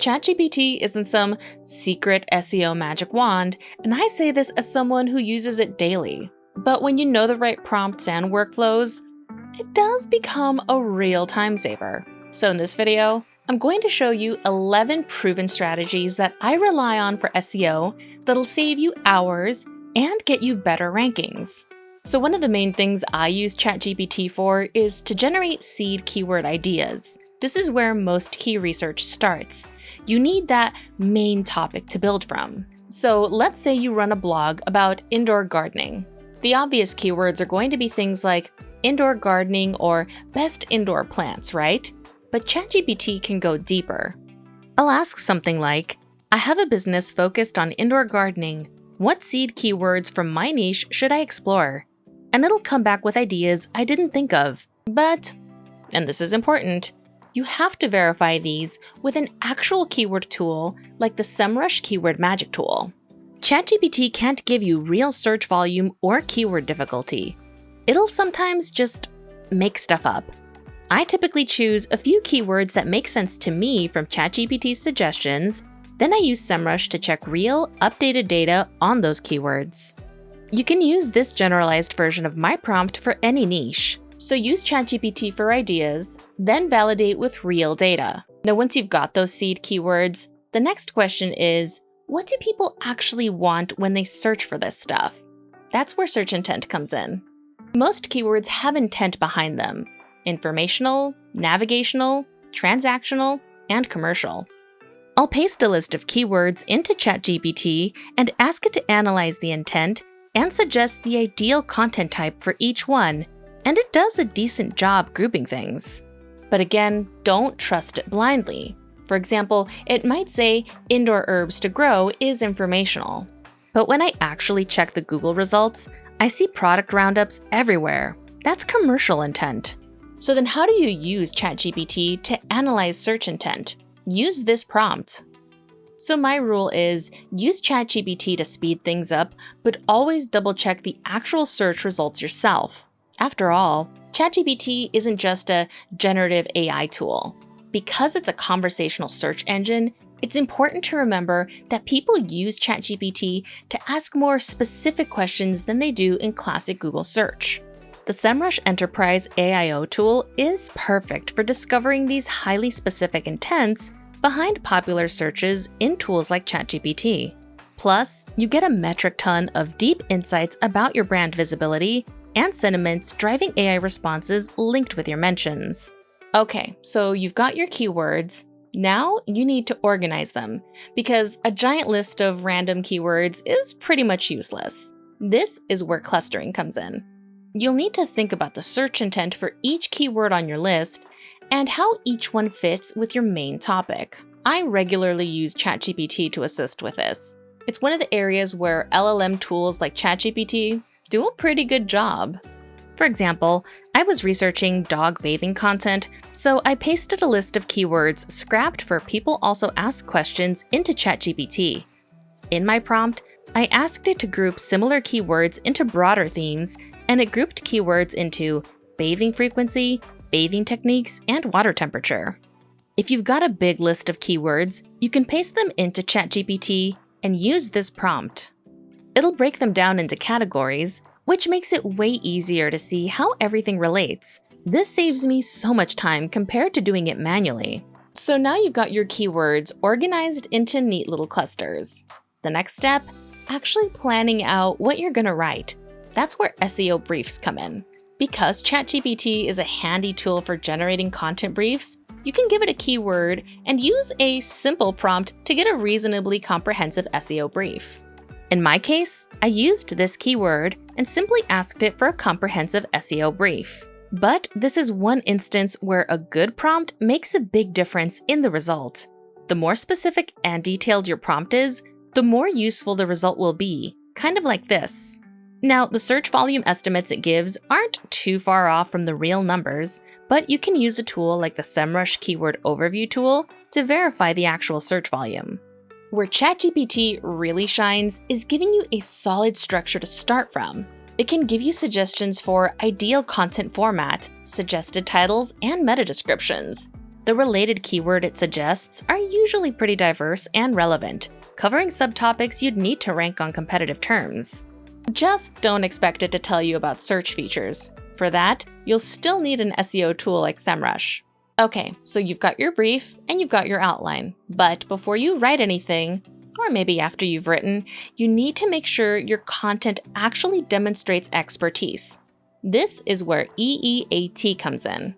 ChatGPT isn't some secret SEO magic wand, and I say this as someone who uses it daily. But when you know the right prompts and workflows, it does become a real time saver. So in this video, I'm going to show you 11 proven strategies that I rely on for SEO that'll save you hours and get you better rankings. So one of the main things I use ChatGPT for is to generate seed keyword ideas. This is where most key research starts. You need that main topic to build from. So let's say you run a blog about indoor gardening. The obvious keywords are going to be things like indoor gardening or best indoor plants, right? But ChatGPT can go deeper. I'll ask something like, I have a business focused on indoor gardening. What seed keywords from my niche should I explore? And it'll come back with ideas I didn't think of. But, and this is important, you have to verify these with an actual keyword tool like the SEMrush Keyword Magic tool. ChatGPT can't give you real search volume or keyword difficulty. It'll sometimes just make stuff up. I typically choose a few keywords that make sense to me from ChatGPT's suggestions, then I use SEMrush to check real, updated data on those keywords. You can use this generalized version of my prompt for any niche. So use ChatGPT for ideas, then validate with real data. Now once you've got those seed keywords, the next question is, what do people actually want when they search for this stuff? That's where search intent comes in. Most keywords have intent behind them: informational, navigational, transactional, and commercial. I'll paste a list of keywords into ChatGPT and ask it to analyze the intent and suggest the ideal content type for each one, and it does a decent job grouping things. But again, don't trust it blindly. For example, it might say indoor herbs to grow is informational. But when I actually check the Google results, I see product roundups everywhere. That's commercial intent. So then how do you use ChatGPT to analyze search intent? Use this prompt. So my rule is use ChatGPT to speed things up, but always double check the actual search results yourself. After all, ChatGPT isn't just a generative AI tool. Because it's a conversational search engine, it's important to remember that people use ChatGPT to ask more specific questions than they do in classic Google search. The SEMrush Enterprise AIO tool is perfect for discovering these highly specific intents behind popular searches in tools like ChatGPT. Plus, you get a metric ton of deep insights about your brand visibility and sentiments driving AI responses linked with your mentions. Okay, so you've got your keywords. Now you need to organize them, because a giant list of random keywords is pretty much useless. This is where clustering comes in. You'll need to think about the search intent for each keyword on your list and how each one fits with your main topic. I regularly use ChatGPT to assist with this. It's one of the areas where LLM tools like ChatGPT do a pretty good job. For example, I was researching dog bathing content, so I pasted a list of keywords scrapped for people also ask questions into ChatGPT. In my prompt, I asked it to group similar keywords into broader themes, and it grouped keywords into bathing frequency, bathing techniques, and water temperature. If you've got a big list of keywords, you can paste them into ChatGPT and use this prompt. It'll break them down into categories, which makes it way easier to see how everything relates. This saves me so much time compared to doing it manually. So now you've got your keywords organized into neat little clusters. The next step, actually planning out what you're gonna write. That's where SEO Briefs come in. Because ChatGPT is a handy tool for generating content briefs, you can give it a keyword and use a simple prompt to get a reasonably comprehensive SEO brief. In my case, I used this keyword and simply asked it for a comprehensive SEO brief. But this is one instance where a good prompt makes a big difference in the result. The more specific and detailed your prompt is, the more useful the result will be, kind of like this. Now, the search volume estimates it gives aren't too far off from the real numbers, but you can use a tool like the SEMrush Keyword Overview tool to verify the actual search volume. Where ChatGPT really shines is giving you a solid structure to start from. It can give you suggestions for ideal content format, suggested titles, and meta descriptions. The related keyword it suggests are usually pretty diverse and relevant, covering subtopics you'd need to rank on competitive terms. Just don't expect it to tell you about search features. For that, you'll still need an SEO tool like SEMrush. Okay, so you've got your brief and you've got your outline, but before you write anything, or maybe after you've written, you need to make sure your content actually demonstrates expertise. This is where EEAT comes in.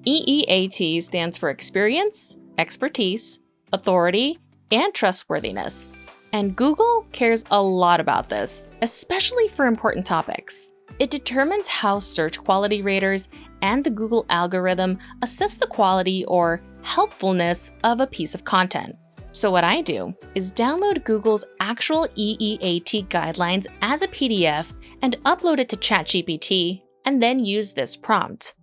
EEAT stands for experience, expertise, authority, and trustworthiness. And Google cares a lot about this, especially for important topics. It determines how search quality raters and the Google algorithm assess the quality or helpfulness of a piece of content. So what I do is download Google's actual EEAT guidelines as a PDF and upload it to ChatGPT, and then use this prompt.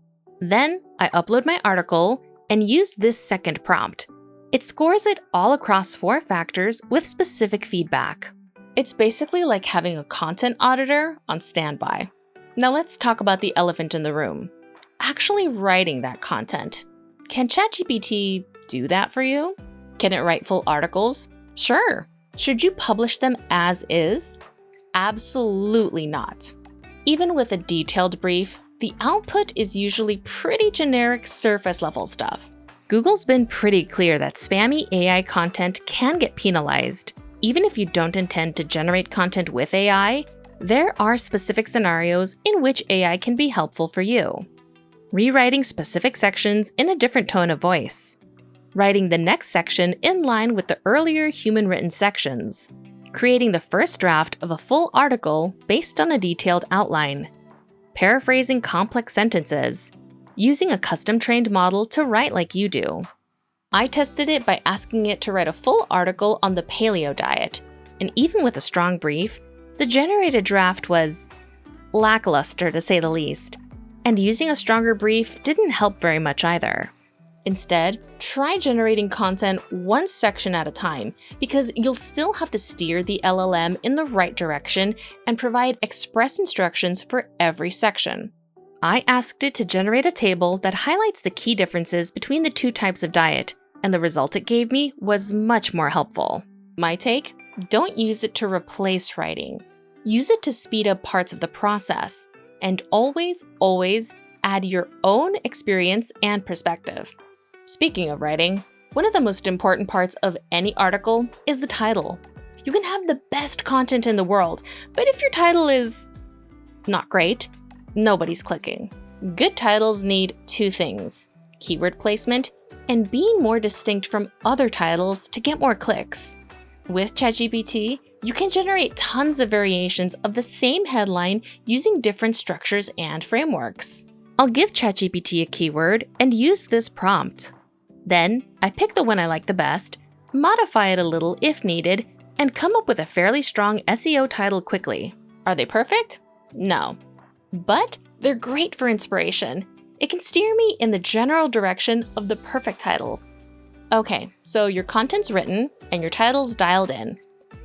Then I upload my article and use this second prompt. It scores it all across 4 factors with specific feedback. It's basically like having a content auditor on standby. Now let's talk about the elephant in the room. Actually writing that content. Can ChatGPT do that for you? Can it write full articles? Sure. Should you publish them as is? Absolutely not. Even with a detailed brief, the output is usually pretty generic surface level stuff. Google's been pretty clear that spammy AI content can get penalized. Even if you don't intend to generate content with AI, there are specific scenarios in which AI can be helpful for you. Rewriting specific sections in a different tone of voice. Writing the next section in line with the earlier human-written sections. Creating the first draft of a full article based on a detailed outline. Paraphrasing complex sentences. Using a custom-trained model to write like you do. I tested it by asking it to write a full article on the paleo diet, and even with a strong brief, the generated draft was lackluster to say the least, and using a stronger brief didn't help very much either. Instead, try generating content one section at a time, because you'll still have to steer the LLM in the right direction and provide express instructions for every section. I asked it to generate a table that highlights the key differences between the 2 types of diet, and the result it gave me was much more helpful. My take? Don't use it to replace writing. Use it to speed up parts of the process, and always add your own experience and perspective. Speaking of writing, one of the most important parts of any article is the title. You can have the best content in the world, but if your title is not great, nobody's clicking. Good titles need 2 things: keyword placement and being more distinct from other titles to get more clicks. With ChatGPT, you can generate tons of variations of the same headline using different structures and frameworks. I'll give ChatGPT a keyword and use this prompt. Then, I pick the one I like the best, modify it a little if needed, and come up with a fairly strong SEO title quickly. Are they perfect? No. But they're great for inspiration. It can steer me in the general direction of the perfect title. Okay, so your content's written and your title's dialed in.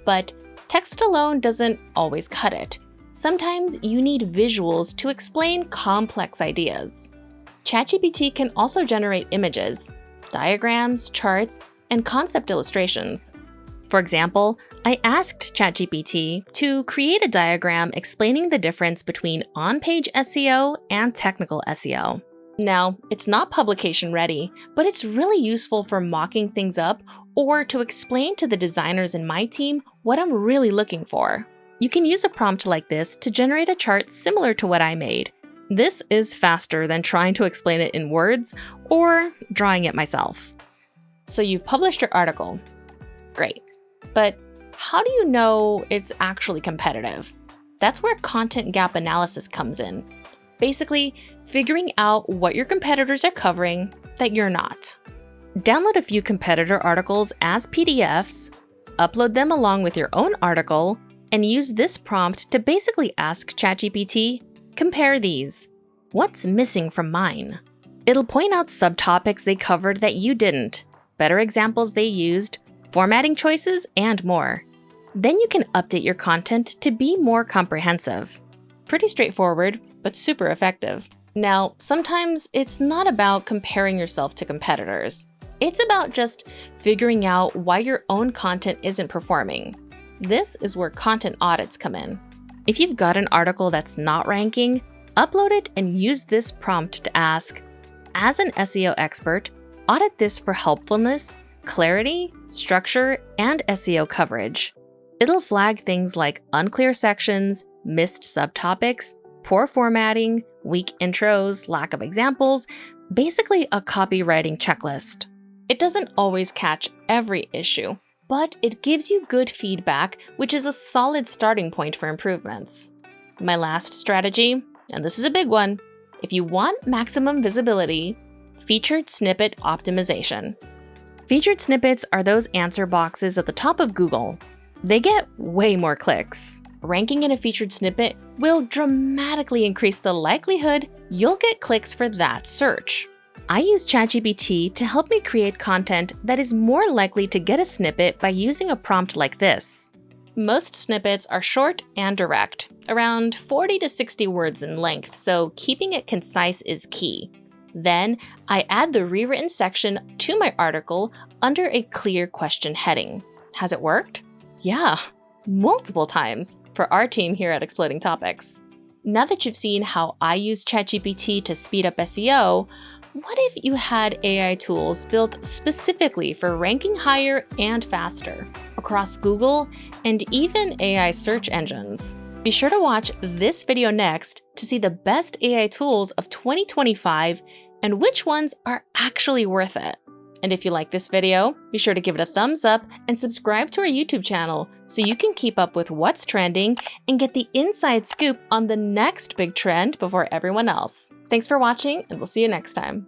But text alone doesn't always cut it. Sometimes you need visuals to explain complex ideas. ChatGPT can also generate images, diagrams, charts, and concept illustrations. For example, I asked ChatGPT to create a diagram explaining the difference between on-page SEO and technical SEO. Now, it's not publication ready, but it's really useful for mocking things up or to explain to the designers in my team what I'm really looking for. You can use a prompt like this to generate a chart similar to what I made. This is faster than trying to explain it in words or drawing it myself. So you've published your article. Great. But how do you know it's actually competitive? That's where content gap analysis comes in. Basically, figuring out what your competitors are covering that you're not. Download a few competitor articles as PDFs, upload them along with your own article, and use this prompt to basically ask ChatGPT, compare these. What's missing from mine? It'll point out subtopics they covered that you didn't, better examples they used, formatting choices, and more. Then you can update your content to be more comprehensive. Pretty straightforward, but super effective. Now, sometimes it's not about comparing yourself to competitors. It's about just figuring out why your own content isn't performing. This is where content audits come in. If you've got an article that's not ranking, upload it and use this prompt to ask, as an SEO expert, audit this for helpfulness, clarity, structure, and SEO coverage. It'll flag things like unclear sections, missed subtopics, poor formatting, weak intros, lack of examples, basically a copywriting checklist. It doesn't always catch every issue, but it gives you good feedback, which is a solid starting point for improvements. My last strategy, and this is a big one, if you want maximum visibility, featured snippet optimization. Featured snippets are those answer boxes at the top of Google. They get way more clicks. Ranking in a featured snippet will dramatically increase the likelihood you'll get clicks for that search. I use ChatGPT to help me create content that is more likely to get a snippet by using a prompt like this. Most snippets are short and direct, around 40 to 60 words in length, so keeping it concise is key. Then, I add the rewritten section to my article under a clear question heading. Has it worked? Yeah, multiple times for our team here at Exploding Topics. Now that you've seen how I use ChatGPT to speed up SEO, what if you had AI tools built specifically for ranking higher and faster across Google and even AI search engines? Be sure to watch this video next to see the best AI tools of 2025 and which ones are actually worth it. And if you like this video, be sure to give it a thumbs up and subscribe to our YouTube channel so you can keep up with what's trending and get the inside scoop on the next big trend before everyone else. Thanks for watching, and we'll see you next time.